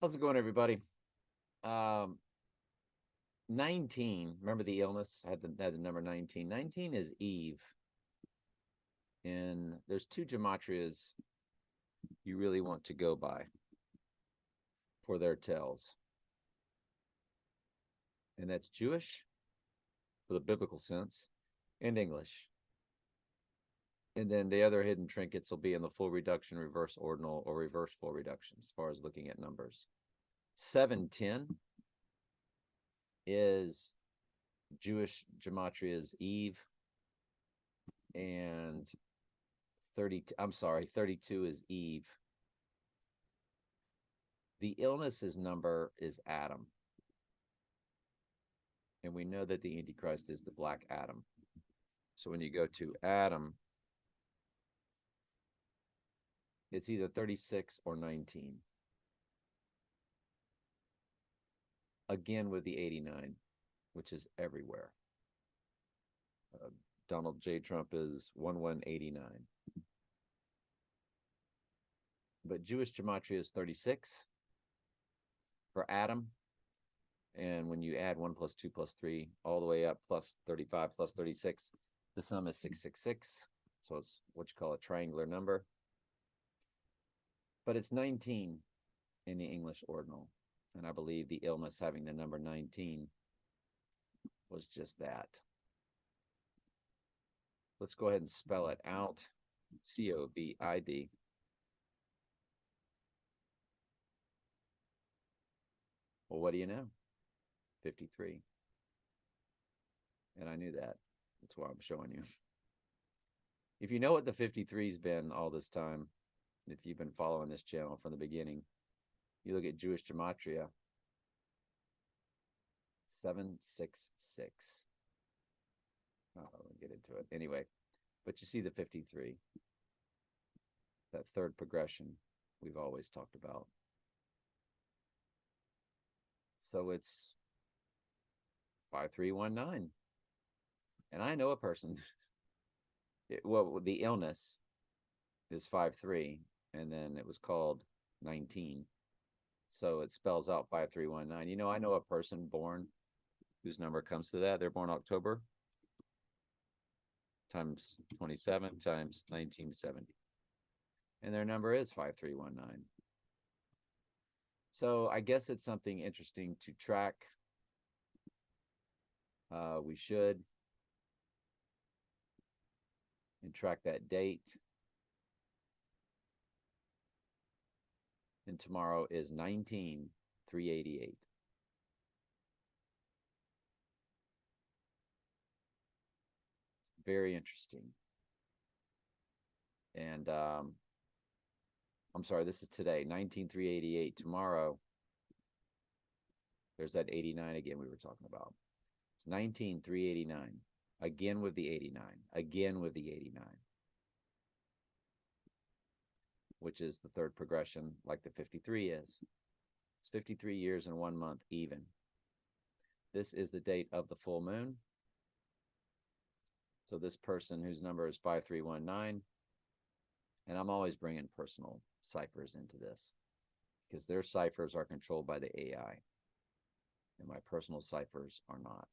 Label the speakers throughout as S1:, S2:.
S1: How's it going, everybody? Um, 19. Remember the illness? Had the number 19. 19 is Eve. And there's two gematrias you really want to go by for their tells. And that's Jewish for the biblical sense and English. And then the other hidden trinkets will be in the full reduction, reverse ordinal, or reverse full reduction as far as looking at numbers. 710 is Jewish gematria's Eve, and 32 is Eve. The illness's number is Adam. And we know that the Antichrist is the black Adam. So when you go to Adam, it's either 36 or 19. Again with the 89, which is everywhere. Donald J. Trump is 1189. But Jewish gematria is 36 for Adam. And when you add 1 plus 2 plus 3 all the way up plus 35 plus 36, the sum is 666. So it's what you call a triangular number. But it's 19 in the English ordinal. And I believe the illness having the number 19 was just that. Let's go ahead and spell it out. COVID. Well, what do you know? 53. And I knew that. That's why I'm showing you. If you know what the 53's been all this time, if you've been following this channel from the beginning, you look at Jewish gematria, 766. I'll get into it anyway. But you see the 53, that third progression we've always talked about. So it's 5319. And I know a person, the illness is 53, and then it was called 19. So it spells out 5319. You know, I know a person born whose number comes to that. They're born October times 27 times 1970. And their number is 5319. So I guess it's something interesting to track. We should. And track that date. And tomorrow is 19,388. Very interesting. And I'm sorry, this is today, 19,388. Tomorrow, there's that 89 again we were talking about. It's 19,389. Again with the 89. Again with the 89. Which is the third progression, like the 53 is. It's 53 years and 1 month even. This is the date of the full moon. So this person whose number is 5319, and I'm always bringing personal ciphers into this because their ciphers are controlled by the AI, and my personal ciphers are not.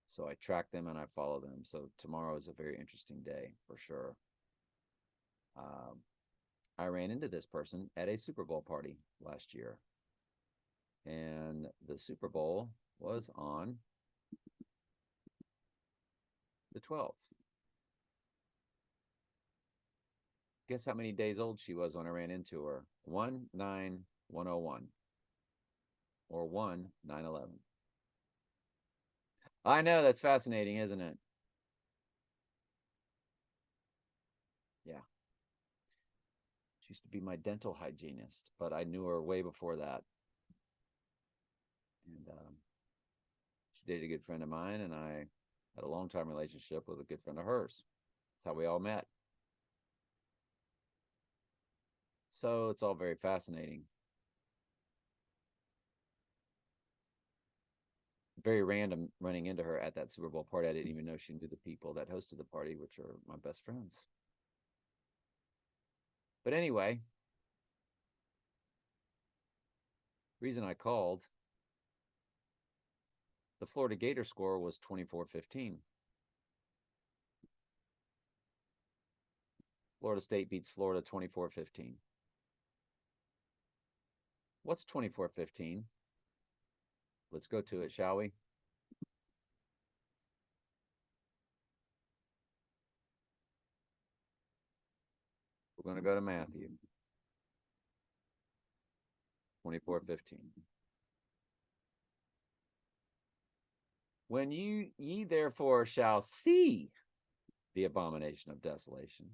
S1: So I track them and I follow them. So tomorrow is a very interesting day for sure. I ran into this person at a Super Bowl party last year. And the Super Bowl was on the 12th. Guess how many days old she was when I ran into her? 19101 or 1911. I know, that's fascinating, isn't it? Yeah. She used to be my dental hygienist, but I knew her way before that. And she dated a good friend of mine, and I had a long-time relationship with a good friend of hers. That's how we all met. So it's all very fascinating. Very random running into her at that Super Bowl party. I didn't even know she knew the people that hosted the party, which are my best friends. But anyway, Reason I called, the Florida Gator score was 24-15. Florida State beats Florida 24-15. What's 24-15? Let's go to it, shall we? We're going to go to Matthew. 24-15. When ye therefore shall see the abomination of desolation,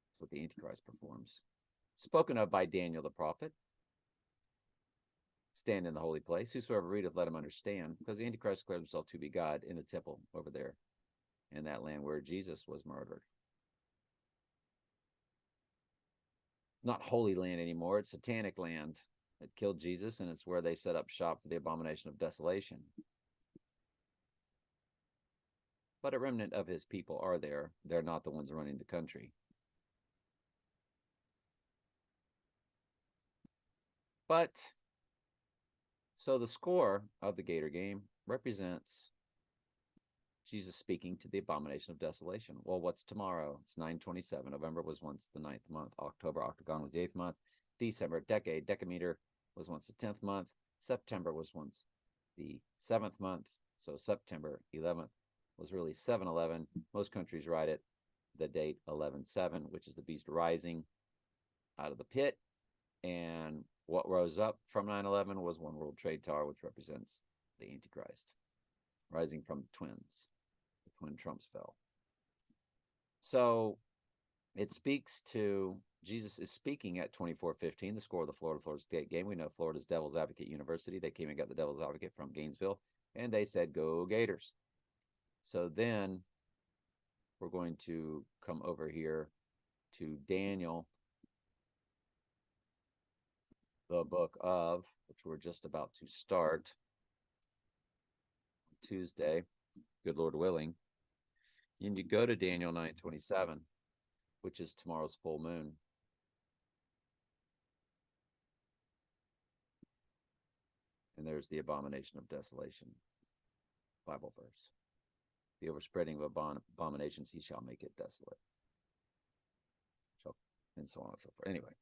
S1: that's what the Antichrist performs, spoken of by Daniel the prophet, stand in the holy place. Whosoever readeth, let him understand, because the Antichrist declares himself to be God in a temple over there in that land where Jesus was murdered. Not holy land anymore. It's satanic land that killed Jesus, and it's where they set up shop for the abomination of desolation. But a remnant of his people are there. They're not the ones running the country. But, so the score of the Gator game represents Jesus speaking to the abomination of desolation. Well, what's tomorrow? It's 9/27. November was once the 9th month. October, octagon, was the 8th month. December, decade, decameter, was once the 10th month. September was once the 7th month. So September 11th was really 7/11. Most countries write it the date 11/7, which is the beast rising out of the pit. And what rose up from 9/11 was One World Trade Tower, which represents the Antichrist, rising from the twins. The twin Trumps fell. So it speaks to, Jesus is speaking at 24-15, the score of the Florida State game. We know Florida's Devil's Advocate University. They came and got the Devil's Advocate from Gainesville, and they said, go Gators. So then we're going to come over here to Daniel, the book of, which we're just about to start Tuesday, good Lord willing. You need to go to Daniel 9:27, which is tomorrow's full moon. And there's the abomination of desolation, Bible verse. The overspreading of abominations, he shall make it desolate. And so on and so forth. Anyway,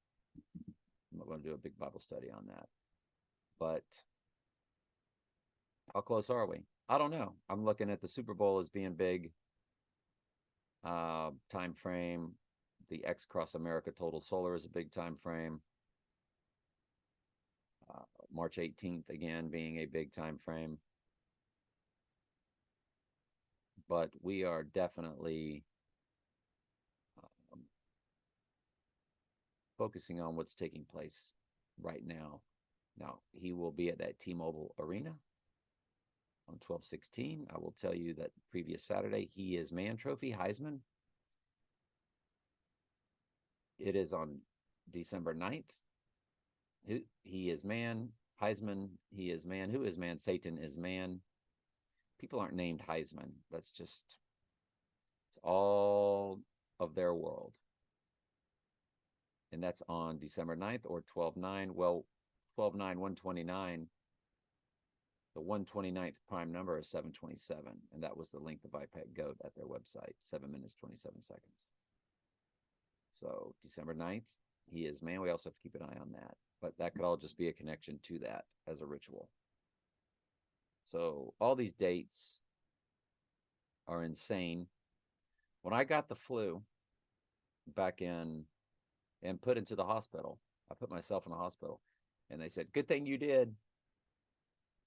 S1: I'm not going to do a big Bible study on that. But how close are we? I don't know. I'm looking at the Super Bowl as being big. Time frame. The X Cross America Total Solar is a big time frame. March 18th again being a big time frame. But we are definitely focusing on what's taking place right now. Now, he will be at that T-Mobile Arena on 12/16. I will tell you that previous Saturday, He Is Man Trophy, Heisman. It is on December 9th. He is man, Heisman, he is man. Who is man? Satan is man. People aren't named Heisman. That's just, it's all of their world. And that's on December 9th or 12/9. Well, 12/9, 129. The 129th prime number is 727. And that was the length of iPad Goat at their website, 7 minutes, 27 seconds. So December 9th, He Is Man. We also have to keep an eye on that. But that could all just be a connection to that as a ritual. So all these dates are insane. When I got the flu back in and put into the hospital, I put myself in the hospital, and they said, good thing you did.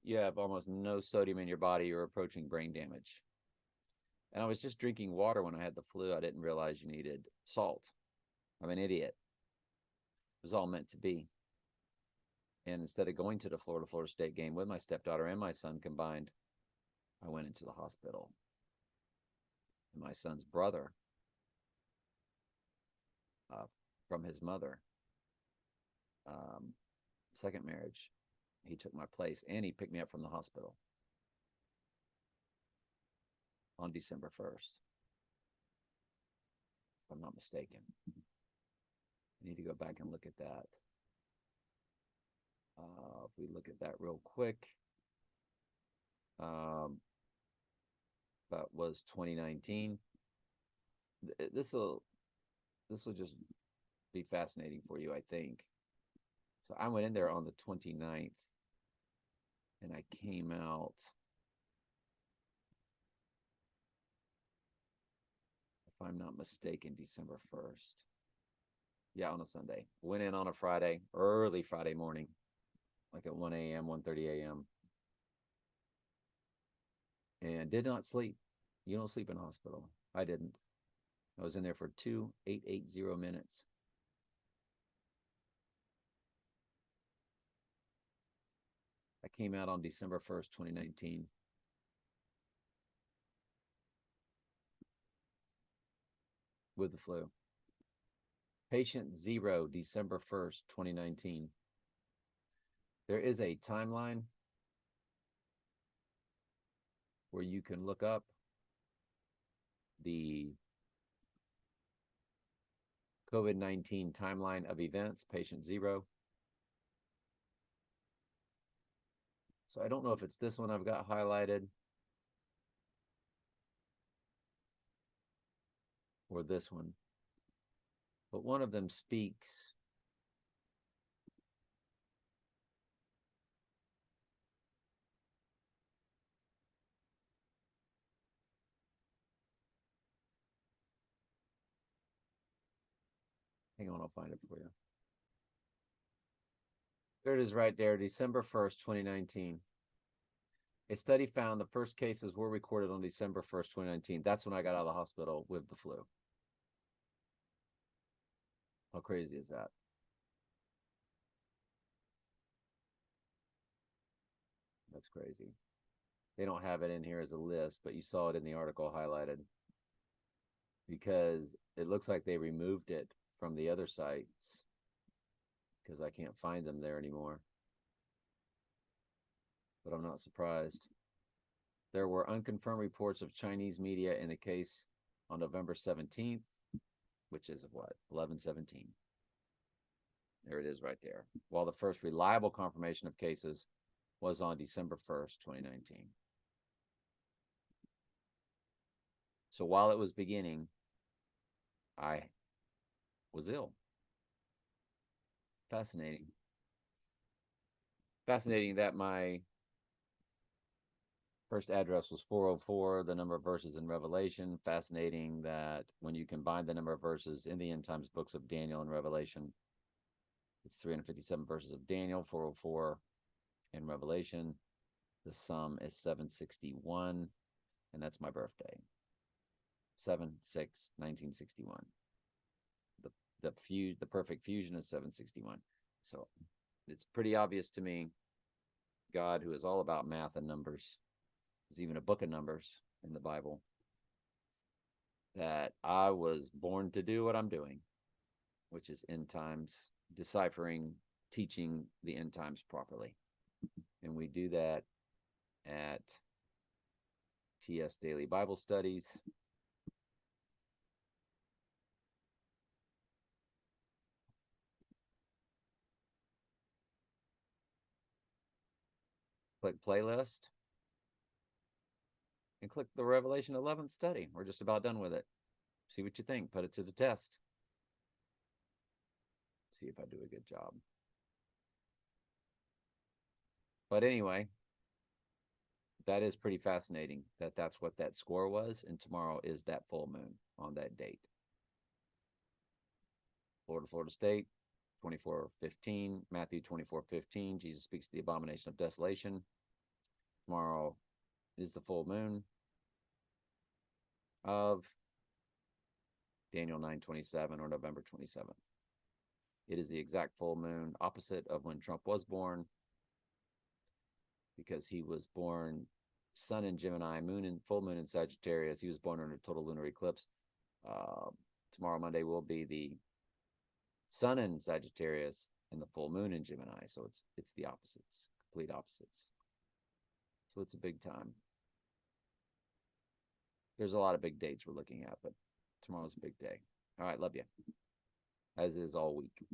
S1: You have almost no sodium in your body. You're approaching brain damage. And I was just drinking water when I had the flu. I didn't realize you needed salt. I'm an idiot. It was all meant to be. And instead of going to the Florida State game with my stepdaughter and my son combined, I went into the hospital. And my son's brother, from his mother, second marriage, he took my place, and he picked me up from the hospital on December 1st, if I'm not mistaken. I need to go back and look at that. If we look at that real quick, that was 2019. This will just be fascinating for you, I think. So I went in there on the 29th, and I came out, if I'm not mistaken, December 1st. Yeah, on a Sunday. Went in on a Friday, early Friday morning, like at 1 a.m., 1:30 a.m., and did not sleep. You don't sleep in hospital. I didn't. I was in there for 2,880 minutes. I came out on December 1st, 2019. With the flu. Patient 0, December 1st, 2019. There is a timeline where you can look up the COVID-19 timeline of events, patient 0. So I don't know if it's this one I've got highlighted or this one, but one of them speaks hang on, I'll find it for you. There it is right there, December 1st, 2019. A study found the first cases were recorded on December 1st, 2019. That's when I got out of the hospital with the flu. How crazy is that? That's crazy. They don't have it in here as a list, but you saw it in the article highlighted because it looks like they removed it from the other sites because I can't find them there anymore. But I'm not surprised. There were unconfirmed reports of Chinese media in the case on November 17th, which is what? 11/17. There it is right there. While the first reliable confirmation of cases was on December 1st, 2019. So while it was beginning, I was ill. Fascinating. Fascinating that my first address was 404, the number of verses in Revelation. Fascinating that when you combine the number of verses in the end times books of Daniel and Revelation, it's 357 verses of Daniel, 404 in Revelation. The sum is 761, and that's my birthday. 7/6/1961. The perfect fusion is 761. So it's pretty obvious to me, God, who is all about math and numbers, there's even a book of numbers in the Bible, that I was born to do what I'm doing, which is end times, deciphering, teaching the end times properly. And we do that at TS Daily Bible Studies. Click playlist and click the Revelation 11th study. We're just about done with it. See what you think. Put it to the test. See if I do a good job. But anyway, that is pretty fascinating that that's what that score was. And tomorrow is that full moon on that date. Florida State, 24:15, Matthew 24:15. Jesus speaks to the abomination of desolation. Tomorrow is the full moon of Daniel 9:27 or November 27th. It is the exact full moon opposite of when Trump was born, because he was born sun in Gemini, moon in full moon in Sagittarius. He was born under total lunar eclipse. Tomorrow, Monday, will be the sun in Sagittarius and the full moon in Gemini. So it's the opposites, complete opposites. So it's a big time. There's a lot of big dates we're looking at, but tomorrow's a big day. All right, love you. As is all week.